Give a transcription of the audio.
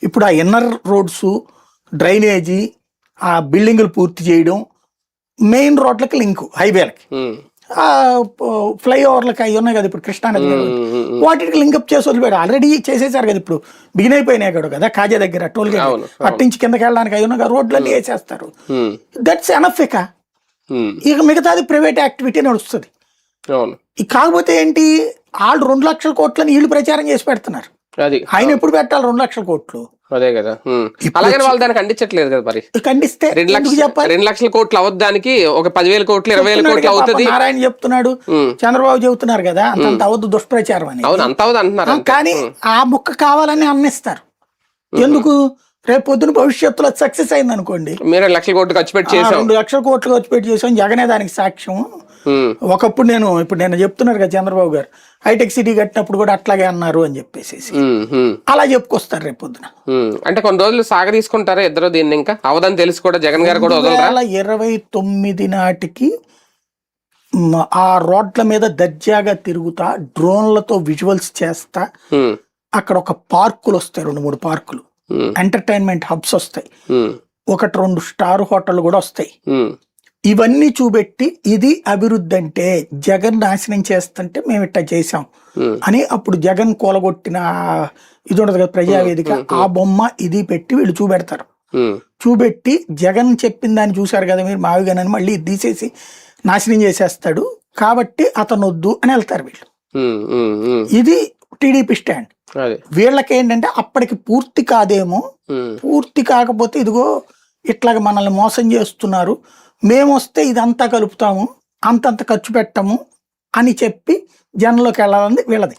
ఇప్పుడు ఆ inner roads, drainage, ఆ బిల్డింగులు పూర్తి చేయడం, మెయిన్ రోడ్లకి లింకు, హైవేలకి, ఫ్లైఓవర్లకి అవి ఉన్నాయి కదా ఇప్పుడు కృష్ణానది మీద, వాటికి లింకప్ చేసి వదిలిపెట్టారు. ఆల్రెడీ చేసేసారు కదా, ఇప్పుడు బిగిన్ అయిపోయినాయి కదా కాజా దగ్గర టోల్ గేట్, అట్టించి కిందకి వెళ్ళడానికి అవి ఉన్నాయి రోడ్లన్నీ వేసేస్తారు. That's enough. ఇక మిగతాది ప్రైవేట్ యాక్టివిటీ నడుస్తుంది. కాకపోతే ఏంటి, వాళ్ళు 2 లక్షల కోట్లని వీళ్ళు ప్రచారం చేసి పెడుతున్నారు. ఆయన ఎప్పుడు పెట్టాలి 2 లక్షల కోట్లు? అదే కదా. అలాగే వాళ్ళు దానికి ఖండించట్లేదు కదా. మరి ఖండిస్తే 2 లక్షల కోట్లు అవద్దానికి ఒక 10,000 కోట్లు 20,000 కోట్లు అవుతుంది. నారాయణ చెప్తున్నాడు, చంద్రబాబు చెబుతున్నారు కదా, అంత అవద్దు దుష్ప్రచారం అని. అవును, అంత అవద్దు అంటున్నారు. కానీ ఆ ముక్క కావాలని అన్నిస్తారు. ఎందుకు? రేపు పొద్దున భవిష్యత్తులో సక్సెస్ అయింది అనుకోండి, మీరు 2 లక్షల కోట్లు ఖర్చు పెట్టి చేసాం, 2 లక్షల కోట్లు ఖర్చు పెట్టి చేసాం, జగనే దానికి సాక్ష్యం. ఒకప్పుడు ఇప్పుడు నేను చెప్తున్నారు కదా చంద్రబాబు గారు, హైటెక్ సిటీ కట్టినప్పుడు కూడా అట్లాగే అన్నారు అని చెప్పేసి అలా చెప్పుకొస్తారు రేపు పొద్దున. అంటే కొన్ని రోజులు సాగ తీసుకుంటారా ఇద్దరు దీన్ని? ఇంకా అవదని తెలిసి కూడా జగన్ గారు కూడా 2029 నాటికి ఆ రోడ్ల మీద దర్జాగా తిరుగుతా, డ్రోన్లతో విజువల్స్ చేస్తా, అక్కడ ఒక పార్కులు వస్తాయి, 2-3 పార్కులు, ఎంటర్టైన్మెంట్ హబ్స్ వస్తాయి, 1-2 స్టార్ హోటల్ కూడా వస్తాయి. ఇవన్నీ చూపెట్టి ఇది అభివృద్ధి అంటే, జగన్ నాశనం చేస్తుంటే మేము ఇట్లా చేసాం అని అప్పుడు జగన్ కూలగొట్టిన ఇది ఉండదు కదా ప్రజావేదిక, ఆ బొమ్మ ఇది పెట్టి వీళ్ళు చూపెడతారు. చూపెట్టి జగన్ చెప్పిన దాన్ని చూశారు కదా మీరు మావిగానని మళ్ళీ తీసేసి నాశనం చేసేస్తాడు కాబట్టి అతను వద్దు అని వెళ్తారు వీళ్ళు. ఇది టీడీపీ స్టాండ్. వీళ్ళకి ఏంటంటే అప్పటికి పూర్తి కాదేమో, పూర్తి కాకపోతే ఇదిగో ఇట్లాగ మనల్ని మోసం చేస్తున్నారు, మేము వస్తే ఇదంతా కలుపుతాము, అంతంత ఖర్చు పెట్టము అని చెప్పి జనంలోకి వెళ్ళాలని వీళ్ళది.